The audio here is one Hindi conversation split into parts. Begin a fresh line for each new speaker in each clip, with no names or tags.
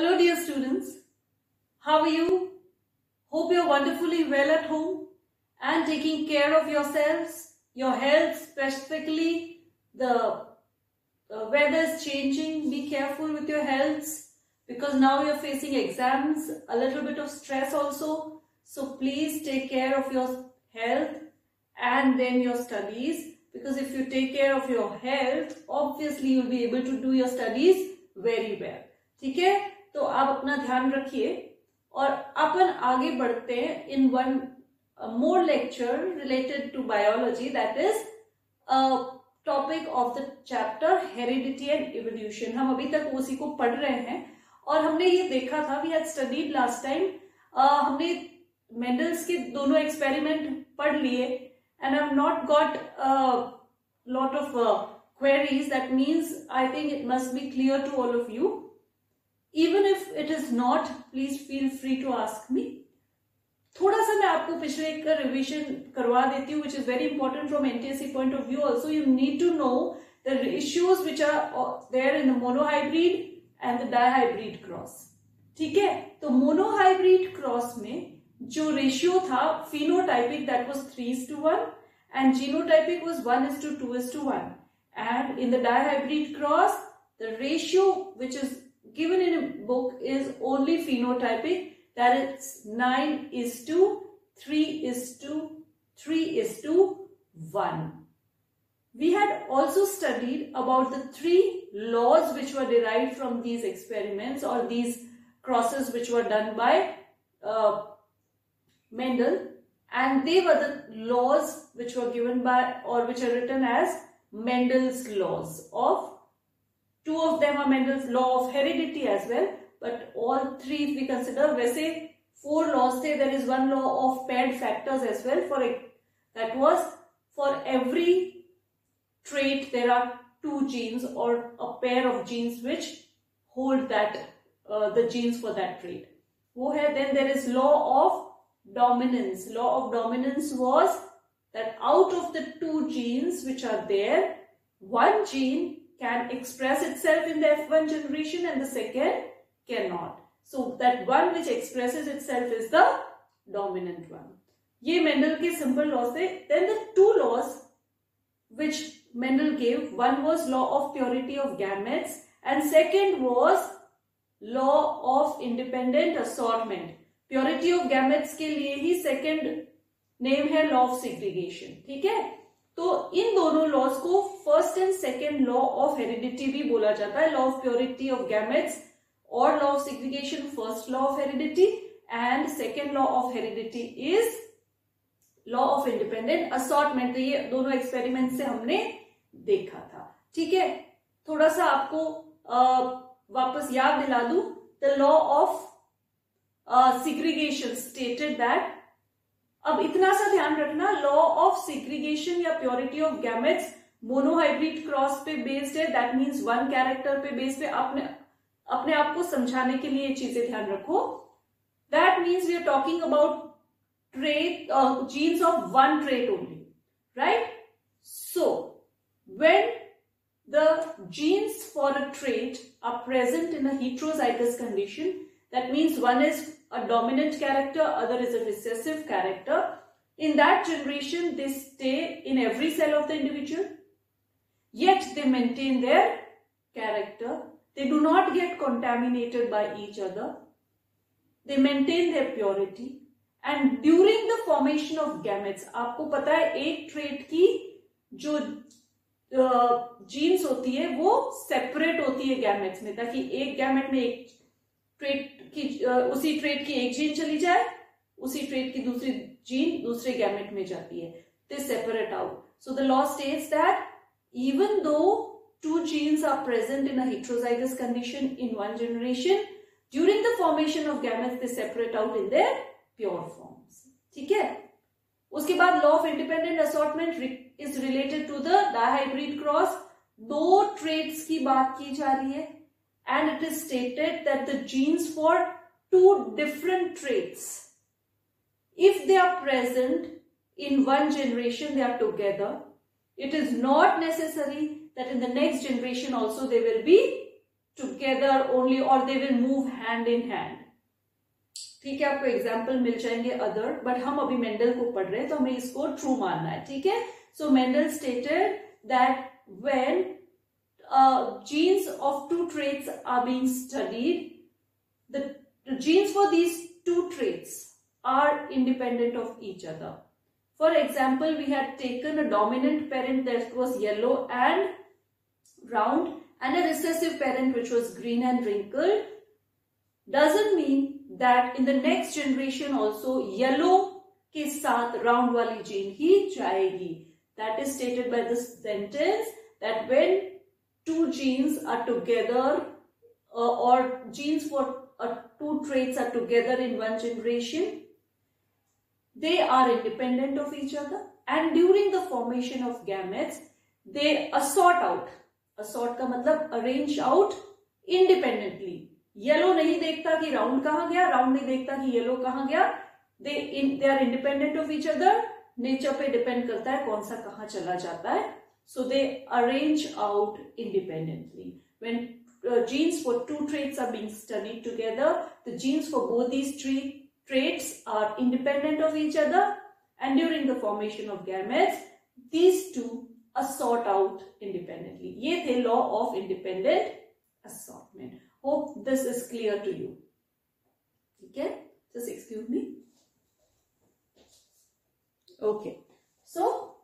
Hello dear students, how are you? Hope you're wonderfully well at home and taking care of yourselves, your health specifically. The weather is changing, be careful with your health because now you're facing exams, a little bit of stress also. So please take care of your health and then your studies, because if you take care of your health, obviously you'll be able to do your studies very well. ठीक है, तो आप अपना ध्यान रखिए और अपन आगे बढ़ते हैं in one more lecture related to biology, that is topic of the chapter heredity and evolution. हम अभी तक उसी को पढ़ रहे हैं और हमने ये देखा था, we had studied last time, हमने मेंडल्स के दोनों एक्सपेरिमेंट पढ़ लिए and I've not got a lot of queries. That means I think it must be clear to all of you. Even if it is not, please feel free to ask me. थोड़ा सा मैं आपको पिछले का रिविजन करवा देती हूँ, which is very important from NTSC point of view. Also, you need to know the ratios which are there in the monohybrid and the dihybrid cross. ठीक है, तो monohybrid cross में जो रेशियो था phenotypic, that was 3:1 and genotypic was 1:2:1, and in the dihybrid cross the ratio which is given in a book is only phenotypic, that is 9:3:3:1. We had also studied about the 3 laws which were derived from these experiments or these crosses which were done by Mendel, and they were the laws which were given by or which are written as Mendel's laws. Of 2 of them are Mendel's law of heredity as well, but all 3 if we consider, वैसे 4 laws थे. There is one law of paired factors as well. That was for every trait there are 2 genes or a pair of genes which hold that the genes for that trait. वो है. Then there is law of dominance. Law of dominance was that out of the 2 genes which are there, one gene can express itself in the F1 generation and the second cannot. So that one which expresses itself is the dominant one. ये Mendel के simple laws थे. Then the 2 laws which Mendel gave, one was law of purity of gametes and second was law of independent assortment. Purity of gametes के लिए ही सेकेंड नेम है लॉ ऑफ सेग्रीगेशन. ठीक है, तो इन दोनों लॉज को first and second law of heredity भी बोला जाता है. Law of purity of gametes और law of segregation first law of heredity and second law of heredity is law of independent assortment. ये दोनों एक्सपेरिमेंट से हमने देखा था. ठीक है, थोड़ा सा आपको वापस याद दिला दूं. The law of segregation stated that, अब इतना सा ध्यान रखना, लॉ ऑफ segregation या purity of gametes monohybrid cross पे बेस्ड है. दैट मीन्स 1 कैरेक्टर पे बेस्ड पे. अपने आप को समझाने के लिए ये चीजें ध्यान रखो. That means we are talking about trait genes of 1 trait only, right? So when the genes for a trait are present in a heterozygous condition, that means one is a dominant character, other is a recessive character. In that generation, they stay in every cell of the individual, yet they maintain their character. They do not get contaminated by each other. They maintain their purity. And during the formation of gametes, आपको पता है एक trait की जो genes होती है वो separate होती है gametes में, ताकि एक gamete में एक trait की उसी ट्रेट की एक जीन चली जाए, उसी ट्रेट की दूसरी जीन दूसरे गैमेट में जाती है. They separate out. So the law states that even though 2 genes are present in a heterozygous condition in 1 generation, during the formation of gametes they separate out in their pure forms. ठीक है, उसके बाद law of independent assortment is related to the dihybrid cross. 2 traits की बात की जा रही है. And it is stated that the genes for 2 different traits, if they are present in 1 generation, they are together. It is not necessary that in the next generation also they will be together only or they will move hand in hand. ठीक है, आपको एग्जाम्पल मिल जाएंगे अदर, बट हम अभी मेंडल को पढ़ रहे हैं तो हमें इसको ट्रू मानना है. ठीक है, so Mendel stated that when genes of two traits are being studied, the genes for these two traits are independent of each other. For example, we had taken a dominant parent that was yellow and round and a recessive parent which was green and wrinkled. Doesn't mean that in the next generation also yellow के साथ round वाली gene ही जाएगी. That is stated by this sentence that when two genes are together or genes for two traits are together in one generation, they are independent of each other and during the formation of gametes they assort out. Assort का मतलब arrange out independently. येलो नहीं देखता कि राउंड कहाँ गया, राउंड नहीं देखता कि येलो कहाँ गया. they are independent of each other. Nature पे डिपेंड करता है कौन सा कहाँ चला जाता है. So they arrange out independently. When genes for two traits are being studied together, the genes for both these traits are independent of each other and during the formation of gametes, these two assort out independently. ये थे law of independent assortment. Hope this is clear to you. Okay, just excuse me. Okay, so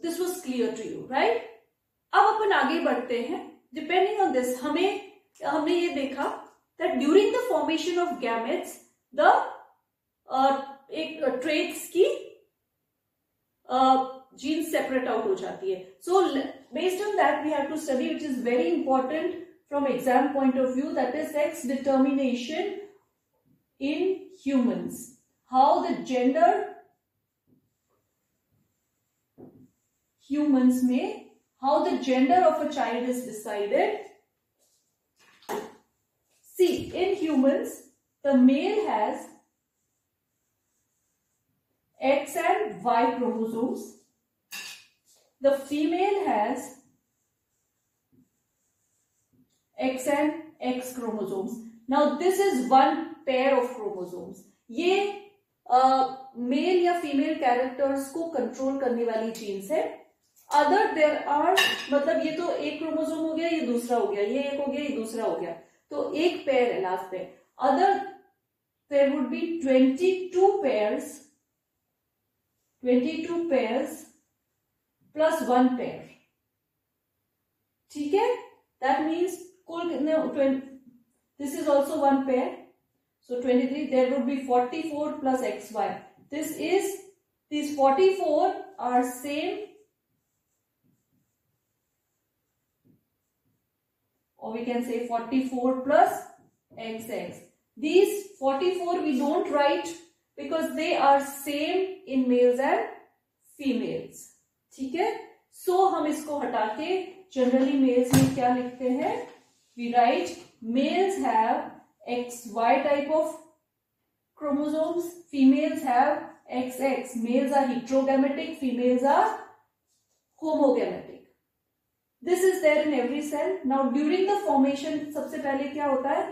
this was clear to you, right? अब अपन आगे बढ़ते हैं. Depending on this, हमने ये देखा that during the formation of gametes, the एक traits की genes separate out हो जाती है. So based on that, we have to study, which is very important from exam point of view, that is sex determination in humans. How the gender humans में how the gender of a child is decided. See, in humans, the male has X and Y chromosomes. The female has X and X chromosomes. Now, this is one pair of chromosomes. ये मेल या फीमेल कैरेक्टर्स को कंट्रोल करने वाली जीन्स है. अदर देयर आर, मतलब ये तो एक क्रोमोसोम हो गया, ये दूसरा हो गया, ये एक हो गया, ये दूसरा हो गया, तो एक पेयर है लास्ट पे. Other there would be 22 pairs plus 1 pair. ठीक है, दैट मीन्स कुल कितने, this is also 1 pair, so 23, there would be 44 plus XY. These 44 are same, or we can say 44 plus XX. These 44 we don't write because they are same in males and females. ठीक है, so हम इसको हटा के जनरली मेल्स में क्या लिखते हैं, we write males have XY type of chromosomes, females have XX. Males are heterogametic, females are homogametic. This is there in every cell. Now during the formation सबसे पहले क्या होता है,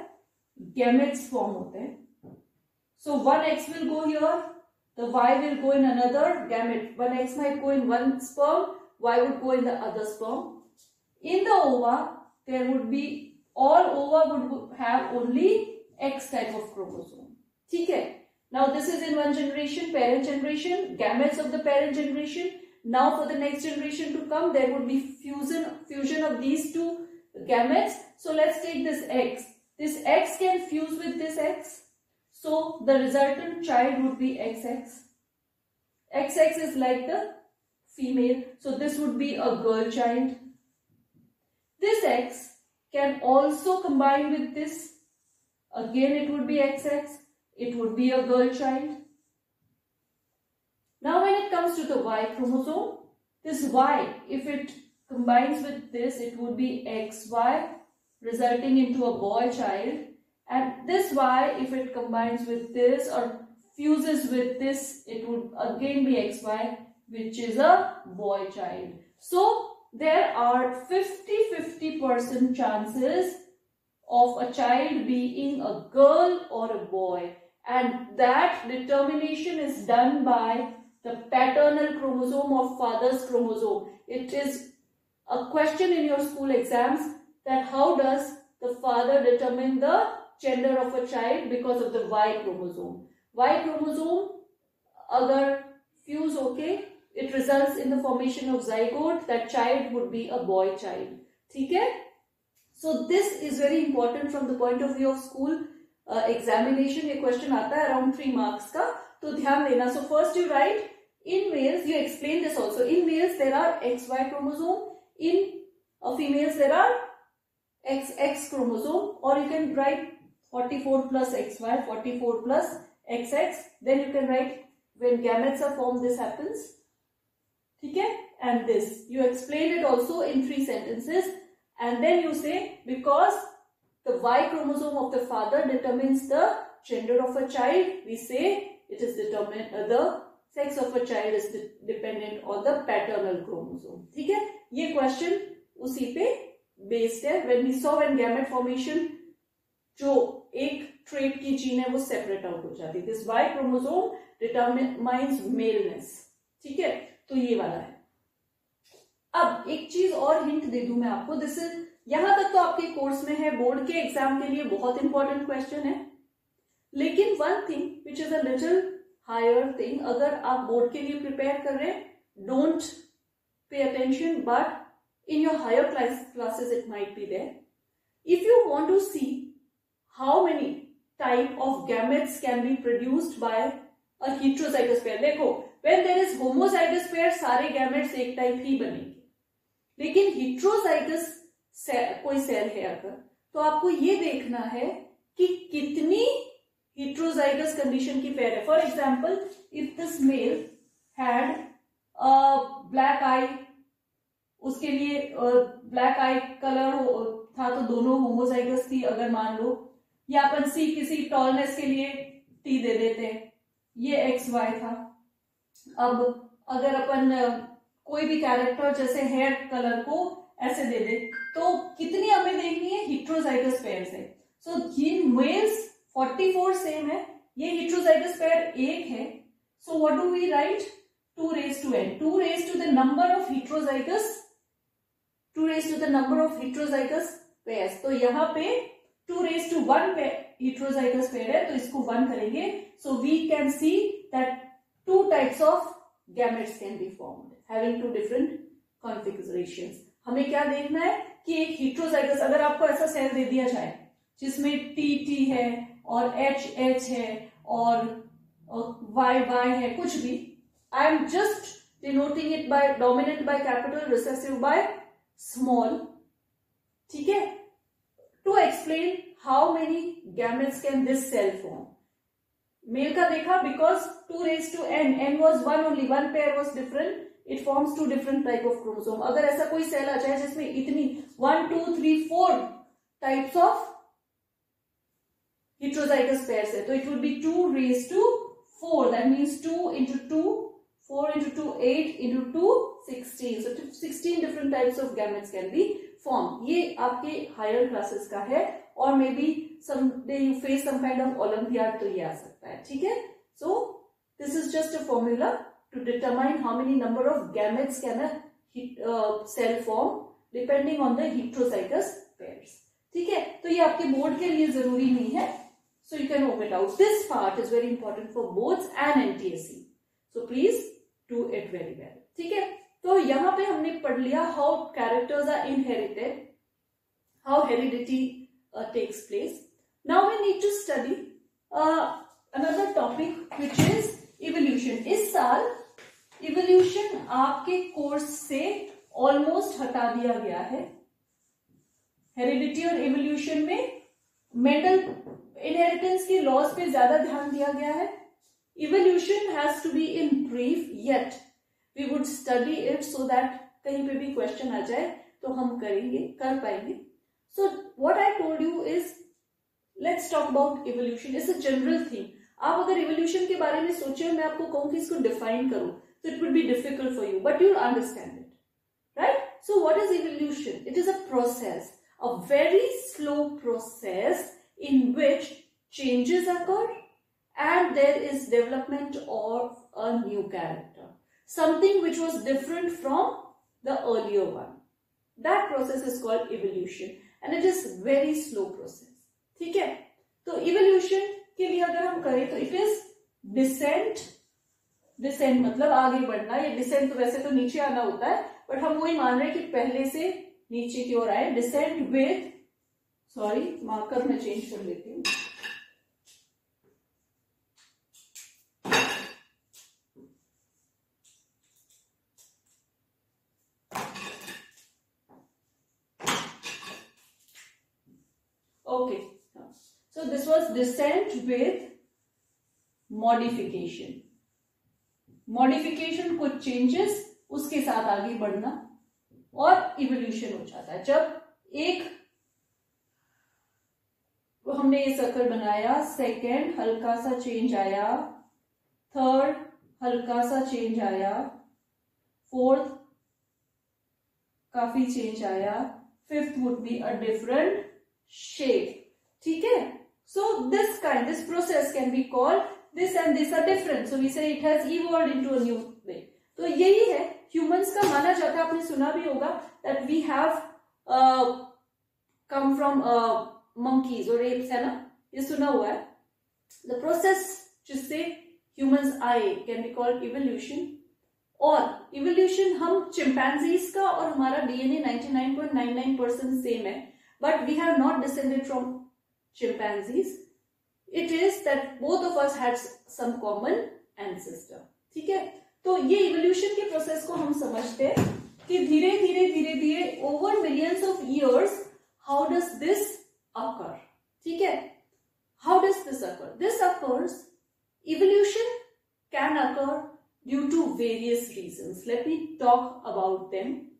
gametes form होते हैं. So one X will go here, the Y will go in another gamete. One X might go in one sperm, Y would go in the other sperm. In the ova, there would be, all ova would have only X type of chromosome. ठीक है. Now this is in one generation, parent generation, gametes of the parent generation. Now for the next generation to come, there would be fusion of these two gametes. So let's take this X. This X can fuse with this X. So the resultant child would be XX. XX is like the female. So this would be a girl child. This X can also combine with this. Again it would be XX. It would be a girl child. Now when it comes to the Y chromosome, this Y, if it combines with this, it would be XY, resulting into a boy child. And this Y, if it combines with this or fuses with this, it would again be XY, which is a boy child. So there are 50-50 50% chances of a child being a girl or a boy, and that determination is done by the paternal chromosome or father's chromosome. It is a question in your school exams that how does the father determine the gender of a child because of the Y chromosome. Y chromosome agar fuse होके it results in the formation of zygote. That child would be a boy child. ठीक है? So this is very important from the point of view of school examination. ये question आता है around 3 marks का, तो ध्यान देना. So first you write in males. You explain this also. In males there are XY chromosome. In females there are XX chromosome, or you can write 44 plus XY, 44 plus XX. Then you can write when gametes are formed this happens. ठीक है? And this you explain it also in 3 sentences, and then you say because the Y chromosome of the father determines the gender of a child, we say it is determined the sex of a child is dependent on the paternal chromosome. ठीक है? ये question उसी पे based है. When we saw when gamete formation जो एक trait की gene है वो separate out हो जाती है. This Y chromosome determines maleness. ठीक है? तो ये वाला है. अब एक चीज और हिंट दे दूं मैं आपको. दिस इज यहां तक तो आपके कोर्स में है, बोर्ड के एग्जाम के लिए बहुत इंपॉर्टेंट क्वेश्चन है. लेकिन one thing which is a little higher thing, अगर आप बोर्ड के लिए प्रिपेयर कर रहे हैं, don't pay attention, but in your higher classes it might be there. If you want to see how many type of gametes can be produced by a heterozygous pair. देखो when there is homozygous pair सारे गैमेट्स एक टाइप ही बनेंगे, लेकिन हेटेरोजाइगस कोई सेल है अगर, तो आपको ये देखना है कि कितनी हेटेरोजाइगस कंडीशन की पेयर है. For example if this male had black eye, उसके लिए ब्लैक आई कलर था तो दोनों होमोजाइगस थी अगर मान लो, या अपन सी किसी टॉलनेस के लिए टी दे देते, ये एक्स वाई था. अब अगर अपन कोई भी कैरेक्टर जैसे हेयर कलर को ऐसे दे दे तो कितनी हमें देखनी है हेटेरोजाइगस पेयर्स है. सो ये मेल्स 44 सेम है, ये हेटेरोजाइगस पेयर एक है. So what do we write? 2 raised to n, 2 raised to the number of heterozygous, 2 raised to the number of heterozygous pairs. तो यहाँ पे 2 raised to 1 heterozygous pair है, तो इसको 1 करेंगे. So we can see that 2 types of gametes can be formed having 2 different configurations. हमें क्या देखना है कि एक heterozygous, अगर आपको ऐसा सेल दे दिया जाए जिसमें TT है और HH है और YY है, कुछ भी, I am just denoting it by dominant by capital, recessive by small. ठीक है? To explain how many gametes can this cell form. Male का देखा because 2 raised to n was 1 only, 1 pair was different, it forms 2 different type of chromosome. अगर ऐसा कोई सेल आ जाए जिसमें इतनी 1 2 3 4 types of heterozygous pairs है, तो it will be 2 raised to 4. That means 2 into 2, 4 into 2, 8 into 2, 16. So 16 different types of gametes can be formed. ये आपके higher classes का है, और may be someday you face some kind of Olympiad, तो ये आ सकता है. ठीक है? So this is just a formula to determine how many number of gametes can a cell form depending on the heterozygous pairs. ठीक है? तो ये आपके बोर्ड के लिए जरूरी नहीं है, so you can omit out. This part is very important for boards and NTSC, so please do it very well. ठीक है? तो यहाँ पे हमने पढ़ लिया how characters are inherited, how heredity takes place. Now we need to study another topic which is evolution. इस साल evolution आपके कोर्स से ऑलमोस्ट हटा दिया गया है. हेरिडिटी और evolution में मेंडल इनहेरिटेंस के लॉज पे ज्यादा ध्यान दिया गया है. Evolution has to be in brief, yet we would study it so that कहीं पे भी क्वेश्चन आ जाए तो हम कर पाएंगे. So what I told you is let's talk about evolution. It's a general thing. आप अगर evolution के बारे में सोचे, मैं आपको कहूँ कि इसको define करो, तो it would be difficult for you, but you'll understand it, right? So what is evolution? It is a process, a very slow process in which changes occur and there is development of a new character, something which was different from the earlier one. That process is called evolution and it is very slow process. ठीक है, तो evolution के लिए अगर हम करें तो it is descent. descent मतलब आगे बढ़ना. ये descent तो वैसे तो नीचे आना होता है, बट हम वही मान रहे हैं कि पहले से नीचे की ओर आए. descent with, सॉरी मार्कर में चेंज कर लेती हूँ. Okay, so this was descent with modification. Modification कुछ changes, उसके साथ आगे बढ़ना और evolution हो जाता है. जब एक हमने ये सर्कल बनाया, सेकेंड हल्का सा चेंज आया, थर्ड हल्का सा चेंज आया, फोर्थ काफी चेंज आया, fifth would be a different shape. ठीक है, so this process can be called this and this are different, so we say it has evolved into a new way. तो यही है humans का माना जाता है. आपने सुना भी होगा that we have come from monkeys or apes, है ना, ये सुना हुआ है. the process जिससे humans आए can be called evolution. और evolution हम chimpanzees का और हमारा DNA 99.99% सेम है, but we have not descended from chimpanzees. It is that both of us had some common ancestor. ठीक है, तो ये evolution के प्रोसेस को हम समझते हैं कि धीरे धीरे over millions of years how does this occur. ठीक है, how does this occur? This occurs, evolution can occur due to various reasons. Let me talk about them.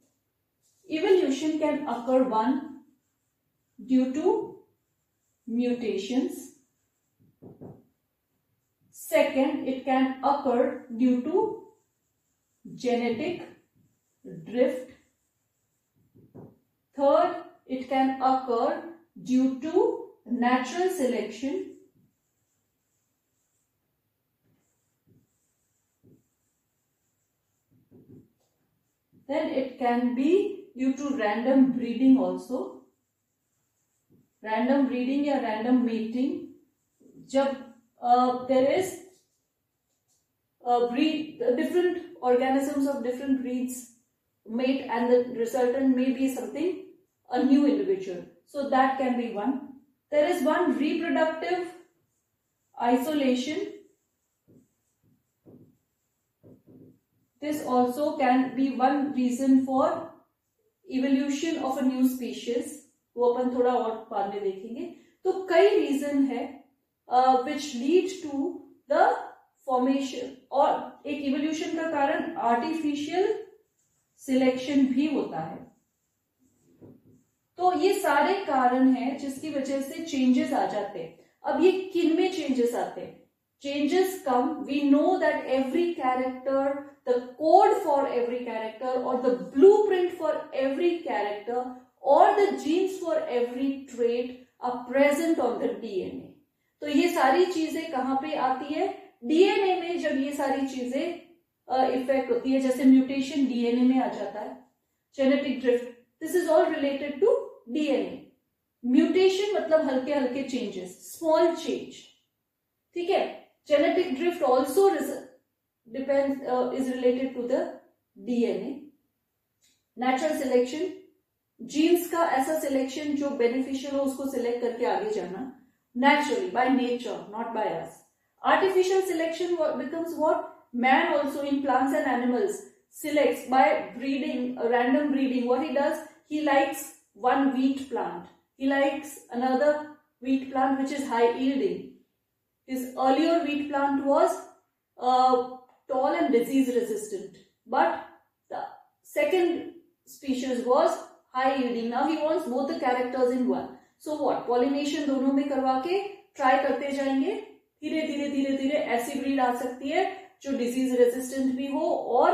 Evolution can occur, one, due to mutations. Second, it can occur due to genetic drift. Third, it can occur due to natural selection. Then it can be due to random breeding also. Random breeding या रैंडम मेटिंग, जब there is breed, different organisms of different breeds mate and the resultant may be something, a new individual, so that can be one. There is one, reproductive isolation. This also can be one reason for evolution of a new species. वो अपन थोड़ा और बाद में देखेंगे. तो कई रीजन है which lead to the formation, और एक इवोल्यूशन का कारण आर्टिफिशियल सिलेक्शन भी होता है. तो ये सारे कारण हैं जिसकी वजह से चेंजेस आ जाते हैं. अब ये किन में चेंजेस आते हैं? Changes come, we know that every character, the code for every character और the blueprint for every character or the genes for every trait are present on the DNA. तो ये सारी चीजें कहां पे आती है? DNA में. जब ये सारी चीजें इफेक्ट होती है, जैसे म्यूटेशन DNA में आ जाता है, genetic drift, this is all related to DNA. Mutation मतलब हल्के हल्के चेंजेस, स्मॉल चेंज. ठीक है, genetic drift also depend is related to the DNA. Natural selection, genes का ऐसा सिलेक्शन जो बेनिफिशियल हो उसको सिलेक्ट करके आगे जाना, naturally by nature, not by us. Artificial selection becomes what? Man also in plants and animals selects by breeding, random breeding. What he does, he likes one wheat plant, he likes another wheat plant which is high yielding. His earlier wheat plant was tall and disease resistant, but the second species was high yielding. Now he wants both the characters in one. So what? Pollination दोनों में करवा के ट्राई करते जाएंगे. धीरे धीरे ऐसी ब्रीड आ सकती है जो डिजीज रेजिस्टेंट भी हो और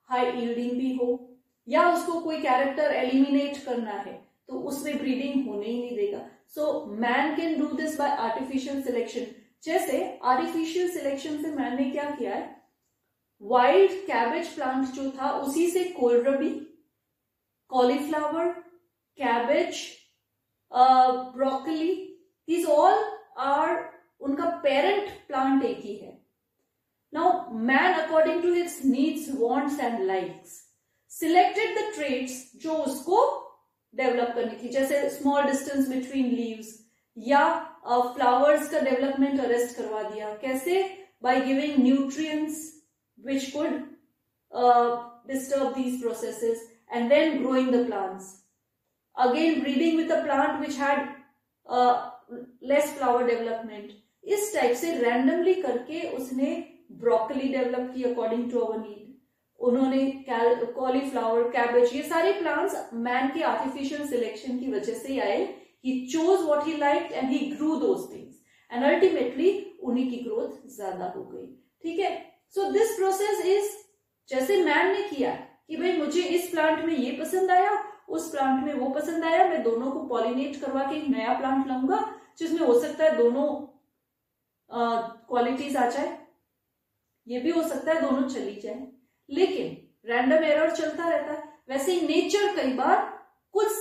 हाई यील्डिंग भी हो, या उसको कोई कैरेक्टर एलिमिनेट करना है तो उसमें ब्रीडिंग होने ही नहीं देगा. So man can do this by artificial selection. जैसे आर्टिफिशियल सिलेक्शन से मैन ने क्या किया है, वाइल्ड कैबेज प्लांट जो था उसी से kohlrabi, cauliflower, cabbage, broccoli, these all are, उनका पेरेंट प्लांट एक ही है. Now man according to his needs, wants and likes selected the traits जो उसको डेवलप करनी थी. जैसे स्मॉल डिस्टेंस बिटवीन लीव्स, या फ्लावर्स का डेवलपमेंट अरेस्ट करवा दिया. कैसे? By giving nutrients which could disturb these processes, and then growing the plants. Again breeding with a plant which had less flower development. इस टाइप से randomly करके उसने ब्रोकली डेवलप की अकॉर्डिंग टू अवर नीड. उन्होंने कॉलीफ्लावर, कैबेज, ये सारे प्लांट्स मैन के आर्टिफिशियल सिलेक्शन की वजह से ही आए. He chose what he liked and he grew those things, and ultimately उन्हीं की ग्रोथ ज्यादा हो गई. ठीक है. सो दिस प्रोसेस इज, जैसे मैन ने किया कि भाई मुझे इस प्लांट में ये पसंद आया, उस प्लांट में वो पसंद आया, मैं दोनों को पॉलिनेट करवा के एक नया प्लांट लाऊंगा जिसमें हो सकता है दोनों क्वालिटीज आ जाए. ये भी हो सकता है दोनों चली जाए, लेकिन रैंडम एरर चलता रहता है. वैसे ही नेचर कई बार कुछ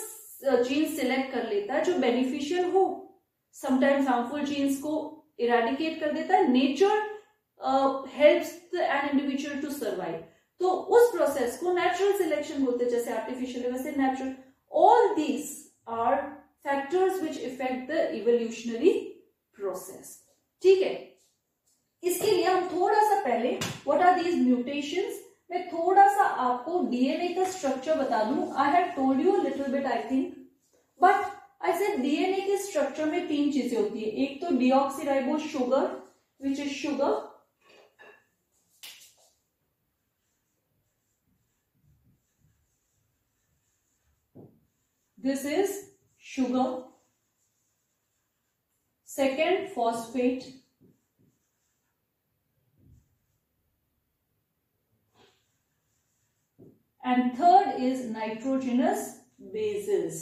जीन्स सिलेक्ट कर लेता है जो बेनिफिशियल हो, समटाइम्स हार्मफुल जीन्स को इरेडिकेट कर देता है. Nature helps an individual to survive. तो उस प्रोसेस को नेचुरल सिलेक्शन बोलते हैं. जैसे आर्टिफिशियल है वैसे natural. All these are factors which effect the evolutionary process. ठीक है. इसके लिए हम थोड़ा सा पहले व्हाट आर दीज म्यूटेशंस, मैं थोड़ा सा आपको डीएनए का स्ट्रक्चर बता दूं. I have told you little bit I think, but I said DNA के स्ट्रक्चर में 3 चीजें होती है. एक तो deoxyribose sugar which is sugar, this is sugar. Second, phosphate. And third is nitrogenous bases.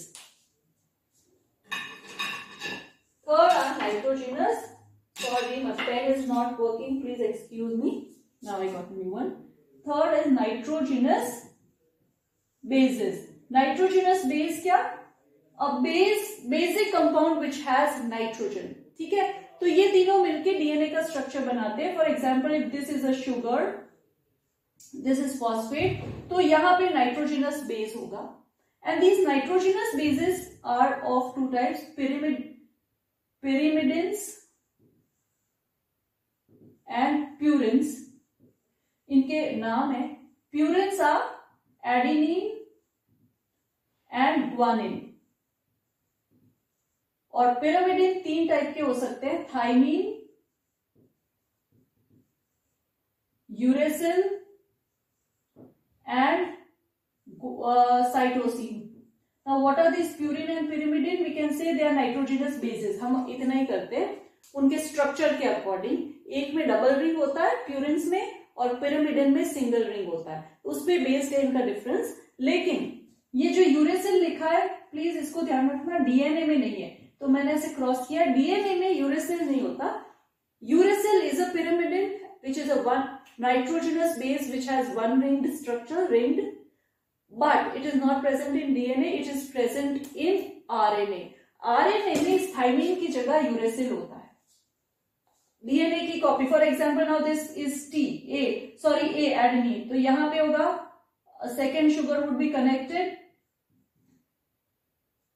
Third are nitrogenous. Sorry, my pen is not working. Please excuse me. Now I got a new one. Third is nitrogenous bases. Nitrogenous base क्या? A basic compound which has nitrogen. ठीक है. तो ये तीनों मिलके डीएनए का स्ट्रक्चर बनाते हैं. For example, if this is a sugar, this is phosphate, तो यहां पे नाइट्रोजनस बेस होगा. And these nitrogenous bases are of 2 types, pyrimidines and purines. इनके नाम है. Purines are adenine and guanine, और पिरामिडिन 3 टाइप के हो सकते हैं, thymine, uracil and cytosine. Now what are this purine and pyrimidine? We can say they are nitrogenous bases. हम इतना ही करते हैं उनके स्ट्रक्चर के अकॉर्डिंग. एक में डबल रिंग होता है प्यूरिन्स में, और पिरामिडिन में सिंगल रिंग होता है. उस पे बेस्ड है इनका डिफरेंस. लेकिन ये जो यूरेसिल लिखा है, प्लीज इसको ध्यान रखना, डीएनए में नहीं है, तो मैंने ऐसे क्रॉस किया. डीएनए में यूरेसिल नहीं होता. Uracil is a pyrimidine which is a one nitrogenous base which has one ringed structure, ringed, but it is not present in DNA. It is present in RNA. RNA में इस थाइमीन की जगह यूरेसिल होता है. डीएनए की copy. For example, now this is a adenine, तो यहां पे होगा second sugar would be connected,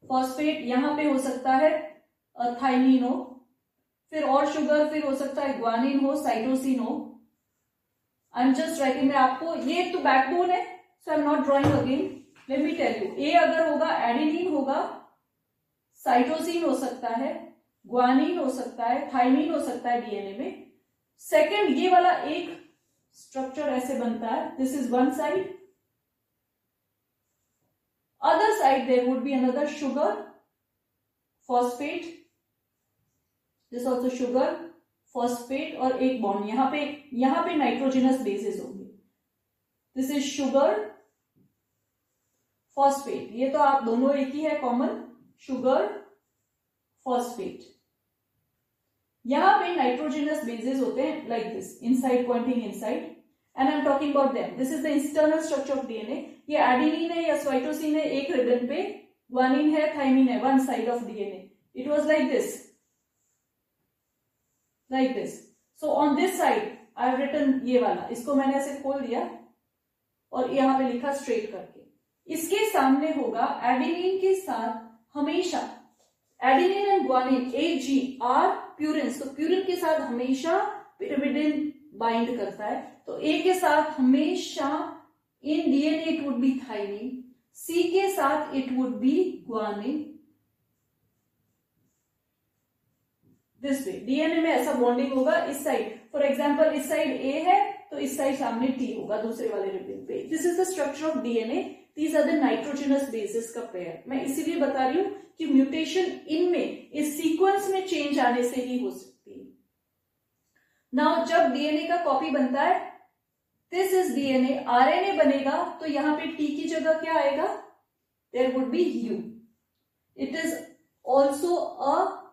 phosphate यहां पे हो सकता है थाइमीन हो, फिर और शुगर, फिर हो सकता है ग्वानिन हो, साइटोसिन हो. I am just writing. मैं आपको, ये तो बैकबोन है, so I am not drawing again. Let me tell you. A अगर होगा, एडेनिन होगा, साइटोसिन हो सकता है, ग्वानिन हो सकता है, थाइमीन हो सकता है डीएनए में. सेकेंड, ये वाला एक स्ट्रक्चर ऐसे बनता है. This is one side. Other side there would be another sugar, phosphate, this also sugar, phosphate, और एक बॉन्ड यहाँ पे नाइट्रोजनस बेसेस होंगे. दिस इज शुगर, फॉस्फेट, ये तो आप दोनों एक ही है कॉमन, शुगर फॉस्फेट। यहां पे नाइट्रोजनस बेसेस होते हैं like this, inside pointing inside, and I am talking about them. This is the internal structure of DNA. ये एडेनिन है या साइटोसिन है एक रिबन पे, ग्वानिन है, थाइमिन है one side of DNA. It was like this, like this. So on this side I have written ये वाला, इसको मैंने ऐसे खोल दिया और यहाँ पे लिखा स्ट्रेट करके। इसके सामने होगा एडेनिन के साथ हमेशा, adenine and guanine AG are purines, तो प्यूरिन के साथ हमेशा पिरिमिडिन बाइंड करता है, तो A के साथ हमेशा in DNA it would be thymine, C के साथ it would be guanine. This way DNA में ऐसा बॉन्डिंग होगा। इस साइड फॉर एग्जांपल इस साइड ए है तो इस साइड सामने टी होगा दूसरे वाले रिबन पे। This is the structure of DNA, these are the nitrogenous bases का पेयर। मैं इसीलिए बता रही हूं कि म्यूटेशन इनमें इस सीक्वेंस में चेंज आने से ही हो सकती है। नाउ जब डीएनए का कॉपी बनता है, दिस इज डीएनए, आरएनए बनेगा तो यहां पे टी की जगह क्या आएगा, there would be U. It is also a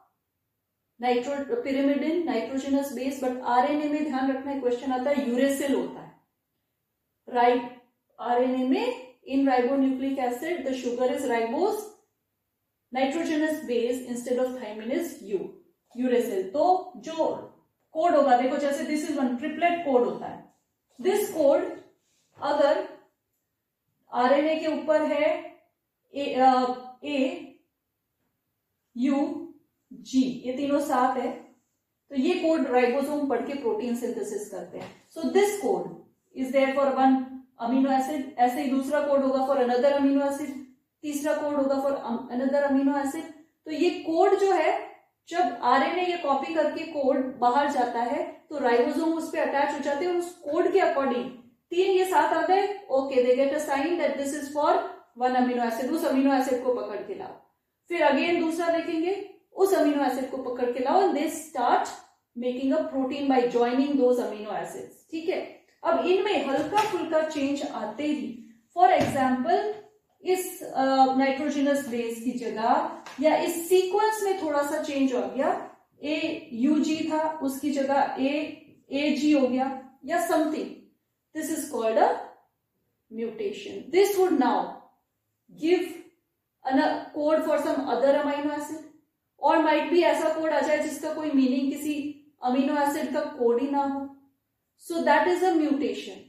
pyrimidine nitrogenous base, but RNA में ध्यान रखना है, क्वेश्चन आता है यूरेसिल होता है, राइट। आरएनए में in ribonucleic acid the sugar is ribose, nitrogenous base instead of thymine is U, uracil. तो जो कोड होगा, देखो जैसे this is one triplet code होता है, दिस कोड अगर आरएनए के ऊपर है ए यू जी, ये तीनों साथ है, तो ये कोड राइबोसोम पढ़ के प्रोटीन सिंथेसिस करते हैं। So this code is there for one amino acid, ऐसे ही दूसरा कोड होगा फॉर अनदर अमीनो एसिड, तीसरा कोड होगा फॉर अनदर अमीनो एसिड। तो ये कोड जो है, जब आरएनए ये कॉपी करके कोड बाहर जाता है तो राइबोसोम उस पर अटैच हो जाते हैं, उस कोड के अकॉर्डिंग तीन ये साथ आ गए, okay they get a sign that this is for one amino acid, उस अमीनो एसिड को पकड़ के लाओ। फिर अगेन दूसरा देखेंगे, उस अमीनो एसिड को पकड़ के लाओ, and they start making a protein bye joining those amino acids. ठीक है, अब इनमें हल्का फुल्का चेंज आते ही, फॉर एग्जांपल इस नाइट्रोजनस बेस की जगह या इस सीक्वेंस में थोड़ा सा चेंज हो गया, ए यू जी था उसकी जगह ए जी हो गया या something, this is called a mutation. This would now give a code for some other amino acid, और माइट भी ऐसा कोड आ जाए जिसका कोई मीनिंग किसी अमीनो एसिड का कोड ही ना हो, so that is a mutation.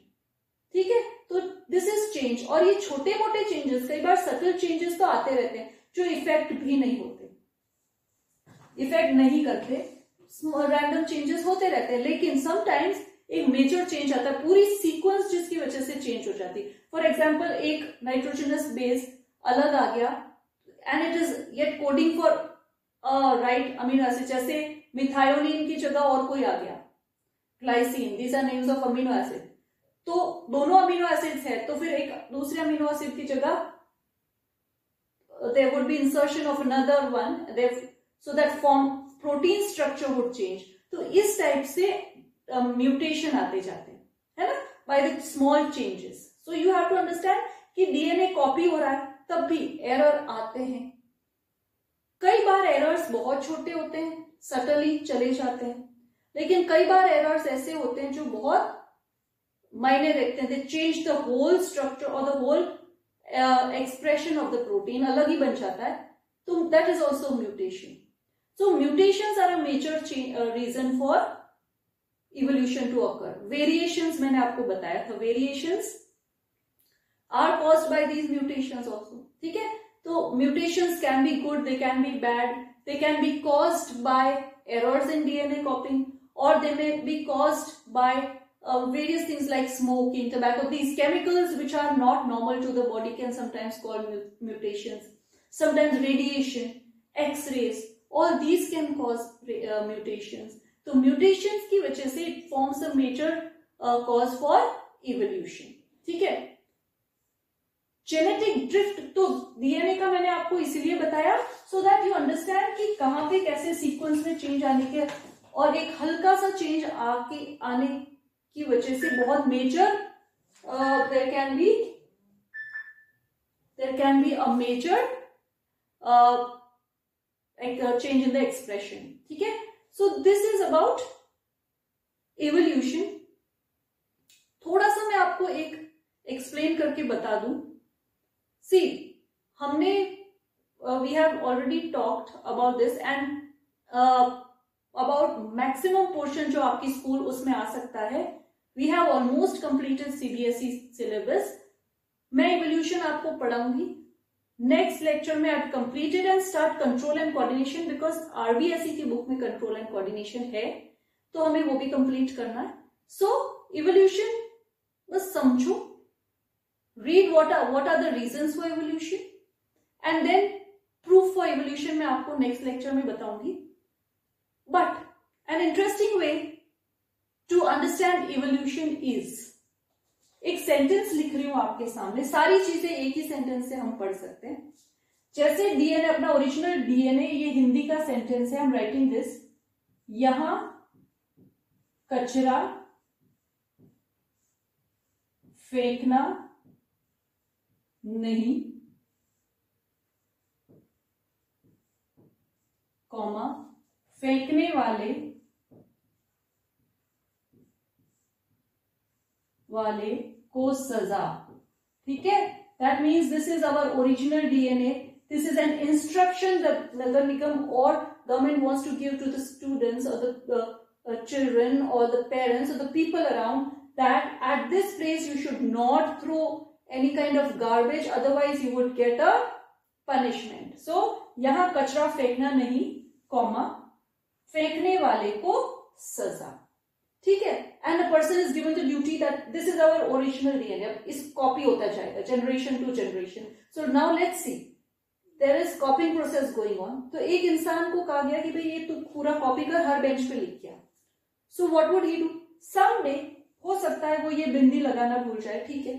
ठीक है, तो दिस इज चेंज, और ये छोटे मोटे चेंजेस, कई बार सटल चेंजेस तो आते रहते हैं जो इफेक्ट भी नहीं होते, इफेक्ट नहीं करते, रैंडम चेंजेस होते रहते हैं, लेकिन समटाइम्स एक मेजर चेंज आता है, पूरी सीक्वेंस जिसकी वजह से चेंज हो जाती है। फॉर एग्जाम्पल एक नाइट्रोजनस बेस अलग आ गया and it is yet coding for right amino acid, जैसे मिथायोनिन की जगह और कोई आ गया, glycine, these are names of amino acid, तो दोनों अमीनो एसिड्स है, तो फिर एक दूसरे अमीनो एसिड की जगह there would be insertion of another one, so that form protein structure would change. तो इस टाइप से म्यूटेशन आते जाते हैं, है ना, by the small changes. So you have to understand कि डीएनए कॉपी हो रहा है, तब भी एरर आते हैं। कई बार एरर्स बहुत छोटे होते हैं, सटली चले जाते हैं, लेकिन कई बार एरर्स ऐसे होते हैं जो बहुत मायने रखते हैं, they change the whole structure और the whole expression of the protein, अलग ही बन जाता है, तो that is also mutation. So mutations are a major reason for evolution to occur. Variations मैंने आपको बताया था, variations are caused by these mutations also. ठीक है, so mutations can be good, they can be bad, they can be caused by errors in DNA copying, or they may be caused by various things like smoking, tobacco. These chemicals which are not normal to the body can sometimes cause mutations. Sometimes radiation, X-rays, all these can cause mutations. So mutations की वजह से it forms a major cause for evolution. ठीक है, जेनेटिक ड्रिफ्ट तो डीएनए का मैंने आपको इसीलिए बताया सो दैट यू अंडरस्टैंड कि कहां पे कैसे सीक्वेंस में चेंज आने के, और एक हल्का सा चेंज आने की वजह से बहुत major there can be there can be a major change in the expression. ठीक है, so this is about evolution. थोड़ा सा मैं आपको एक एक्सप्लेन करके बता दूं. सी हमने we have already talked about this and about maximum portion जो आपकी स्कूल उसमें आ सकता है. We have almost completed CBSE syllabus. मैं evolution आपको पढ़ाऊंगी. नेक्स्ट लेक्चर में I completed and start control and coordination, because RBSE की बुक में कंट्रोल एंड कोऑर्डिनेशन है, तो हमें वो भी कंप्लीट करना है. सो इवोल्यूशन बस समझो, read what are the reasons for evolution and then proof for evolution मैं आपको नेक्स्ट लेक्चर में बताऊंगी. But an interesting way to understand evolution is, एक सेंटेंस लिख रही हूं आपके सामने, सारी चीजें एक ही सेंटेंस से हम पढ़ सकते हैं. जैसे डीएनए, अपना ओरिजिनल डीएनए, ये हिंदी का सेंटेंस है. I am writing this. यहां कचरा फेंकना नहीं, कॉमा, फेंकने वाले को सजा. ठीक है, that means this is our original DNA. This is an instruction that नगर निगम और government wants to give to the students और द चिल्ड्रन और द पेरेंट्स और the people around, that at this place you should not throw any kind of garbage, otherwise you would get a punishment. So यहां कचरा फेंकना नहीं, कॉमा, फेंकने वाले को सजा. ठीक है, and a person is given the duty that this is our original DNA. इस कॉपी होता जाएगा generation to generation. So now let's see, there is copying process going on. तो एक इंसान को कहा गया कि भाई ये तू पूरा कॉपी कर, हर बेंच पे लिख गया. So what would he do? Someday हो सकता है वो ये बिंदी लगाना भूल जाए. ठीक है,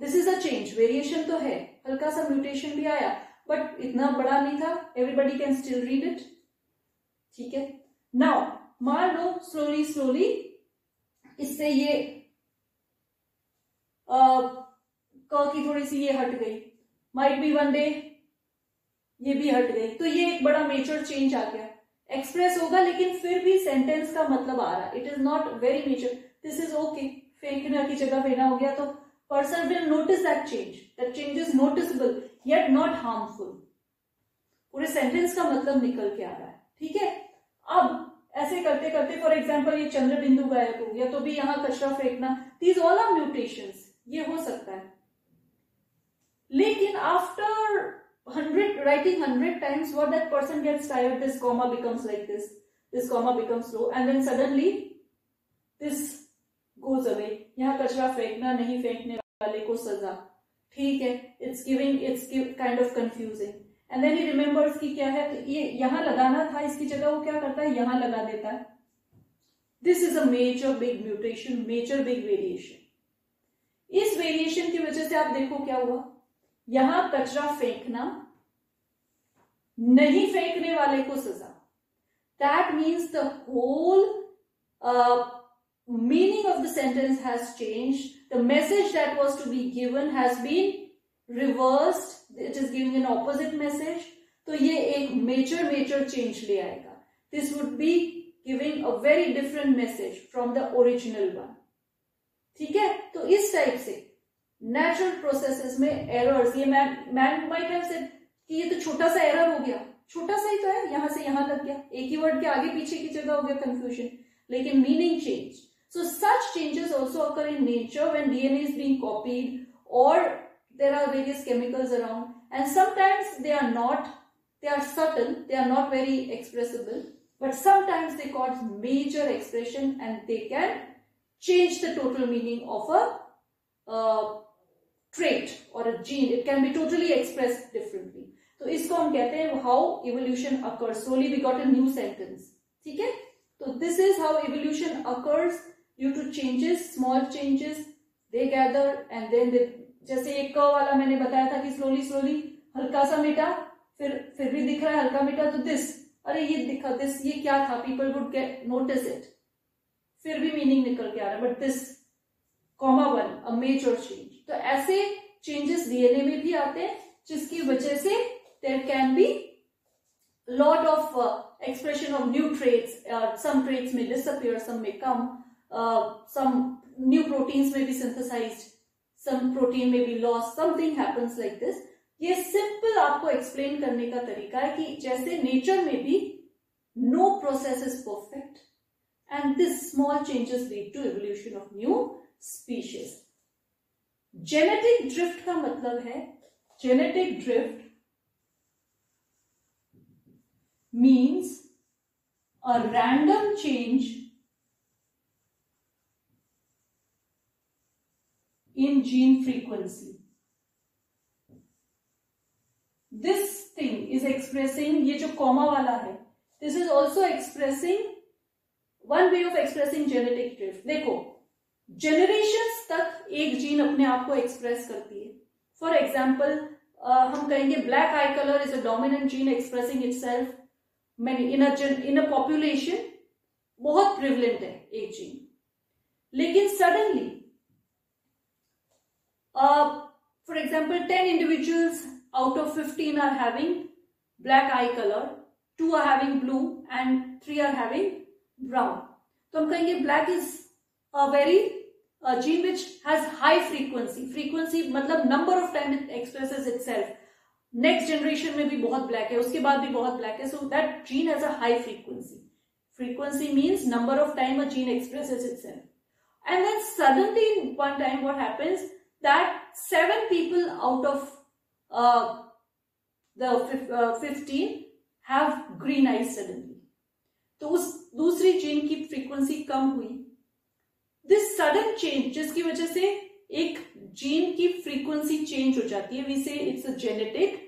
this is a change, variation तो है, हल्का सा म्यूटेशन भी आया, बट इतना बड़ा नहीं था. Everybody can still read it. ठीक है, नाउ मान लो स्लोली इससे ये क की थोड़ी सी ये हट गई, माइट बी वन डे ये भी हट गई, तो ये एक बड़ा मेजर चेंज आ गया. एक्सप्रेस होगा लेकिन फिर भी सेंटेंस का मतलब आ रहा है. It is not very major. This is okay, फेंकने की जगह फेंकना हो गया, तो person will notice that change. That change is noticeable yet not harmful. पूरे सेंटेंस का मतलब निकल के आ रहा है. ठीक है, अब ऐसे करते करते फॉर एग्जाम्पल ये चंद्र बिंदु गायब हो गया, तो भी यहां कचरा फेंकना, दीज ऑल आर म्यूटेशंस, ये हो सकता है. लेकिन after 100 times, what that person gets tired, this comma becomes like this comma becomes slow, and then suddenly this goes away. यहाँ कचरा फेंकना नहीं, फेंकने वाले को सजा. ठीक है, it's kind of confusing. And then he remembers कि क्या है, तो ये यहां लगाना था, इसकी जगह वो क्या करता है, यहां लगा देता है. This is a major big mutation, major big variation. इस वेरिएशन की वजह से आप देखो क्या हुआ, यहां कचरा फेंकना नहीं, फेंकने वाले को सजा. That means the whole meaning of the sentence has changed. The message that was to be given has been reversed. It is giving an opposite message. तो ये एक major change ले आएगा. This would be giving a very different message from the original one. ठीक है, तो इस टाइप से नेचुरल प्रोसेसेस में एरर्स, ये मैन माइट हैव सेड कि ये तो छोटा सा एरर हो गया, छोटा सा ही तो है, यहां से यहां लग गया, एक ही वर्ड के आगे पीछे की जगह हो गया कंफ्यूजन, लेकिन meaning change. So such changes also occur in nature when DNA is being copied और there are various chemicals around, and sometimes they are subtle, they are not very expressible, but sometimes they cause major expression and they can change the total meaning of a trait or a gene. It can be totally expressed differently. तो इसको हम कहते हैं how evolution occurs. Slowly we got a new sentence. ठीक है, तो this is how evolution occurs due to changes, small changes, they gather and then they, जैसे एक क वाला मैंने बताया था कि स्लोली हल्का सा मिटा, फिर भी दिख रहा है हल्का मिटा, तो दिस, अरे ये दिखा, दिस ये क्या था, people would get notice it, फिर भी मीनिंग निकल के आ रहा है. But this comma one, a major change. तो ऐसे चेंजेस डीएनए में भी आते हैं, जिसकी वजह से there can be lot of expression of new traits. Some traits may disappear, some may come, some new proteins may be synthesized, some protein may be lost, something happens like this. ये सिंपल आपको एक्सप्लेन करने का तरीका है कि जैसे नेचर में भी no process is perfect and this small changes lead to evolution of new species. Genetic drift का मतलब है, genetic drift means a random change in gene frequency. This thing is expressing, ये जो कॉमा वाला है, this is also expressing one way of expressing genetic drift. देखो, generations तक एक जीन अपने आप को एक्सप्रेस करती है. For example, हम कहेंगे black eye color is a dominant gene expressing itself many in a population, बहुत प्रिवलेंट है एक जीन. लेकिन suddenly for example 10 individuals out of 15 are having black eye color, 2 are having blue and 3 are having brown. तो हम कहेंगे black is a very gene which has high frequency. Frequency मतलब number of time it expresses itself. Next generation में भी बहुत ब्लैक है, उसके बाद भी बहुत ब्लैक है, so that gene has a high frequency. Frequency means number of time a gene expresses itself. And then suddenly in one time what happens that 7 people out of the 15 have green eyes suddenly. तो उस दूसरी जीन की फ्रीक्वेंसी कम हुई. दिस सडन चेंज जिसकी वजह से एक जीन की फ्रीक्वेंसी चेंज हो जाती है, we say it's a genetic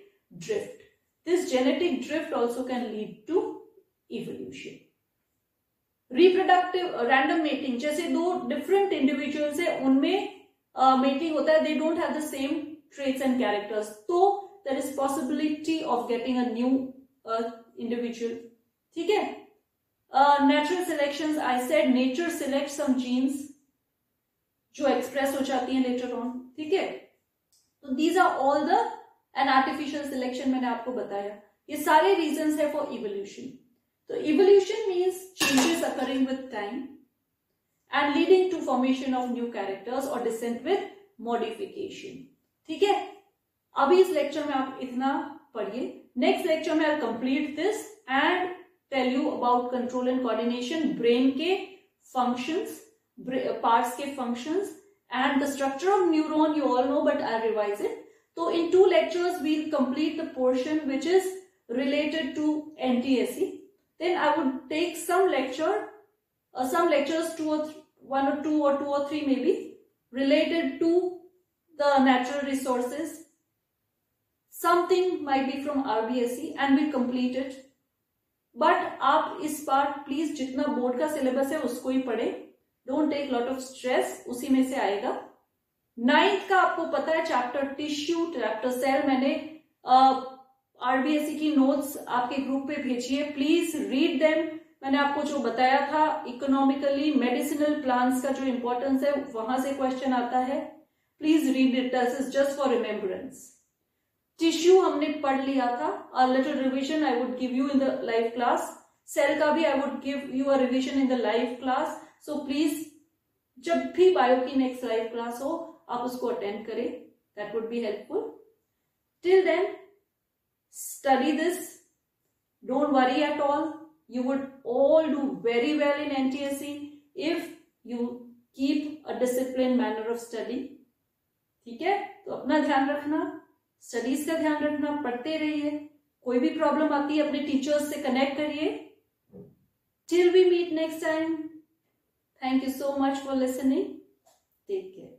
drift. This genetic drift also can lead to evolution. Reproductive random mating, जैसे दो डिफरेंट इंडिविजुअल्स है, उनमें मेटिंग होता है, they don't have the same traits and characters, तो there is possibility of getting a new individual. ठीक है. Natural selection, I said nature select some genes जो एक्सप्रेस हो जाती है लेटर ऑन. ठीक है. तो these are all the and artificial selection मैंने आपको बताया. ये सारे रीजंस है फॉर इवोल्यूशन. तो evolution means changes occurring with time and leading to formation of new characters और डिसेंट विद मॉडिफिकेशन. ठीक है. अभी इस लेक्चर में आप इतना पढ़िए. नेक्स्ट लेक्चर में I complete this and tell you about control and coordination, brain के फंक्शंस, parts के functions and the structure of neuron you all know, but I'll revise it. So in 2 lectures we'll complete the portion which is related to NTSE. Then I would take some lectures 1 or 2 or 3 maybe related to the natural resources. Something might be from RBSE and we'll complete it. But आप इस बार प्लीज जितना बोर्ड का सिलेबस है उसको ही पढ़े. Don't take lot of stress, उसी में से आएगा. 9th का आपको पता है चैप्टर टिश्यू, चैप्टर सेल, मैंने आरबीएसई की नोट्स आपके ग्रुप पे भेजी है. Please read them. मैंने आपको जो बताया था इकोनॉमिकली मेडिसिनल प्लांट्स का जो इंपॉर्टेंस है वहां से क्वेश्चन आता है. Please read it, this is just for remembrance. Tissue हमने पढ़ लिया था. A little revision I would give you in the live class. Cell का भी I would give you a revision in the live class. So please जब भी बायो की नेक्स्ट लाइव क्लास हो आप उसको अटेंड करें. That would be helpful. Till then study this. Don't worry at all. You would all do very well in NTSE if you keep a disciplined manner of study. ठीक है. तो अपना ध्यान रखना, स्टडीज का ध्यान रखना, पढ़ते रहिए. कोई भी प्रॉब्लम आती है अपने टीचर्स से कनेक्ट करिए. Till we meet next time. Thank you so much for listening. Take care.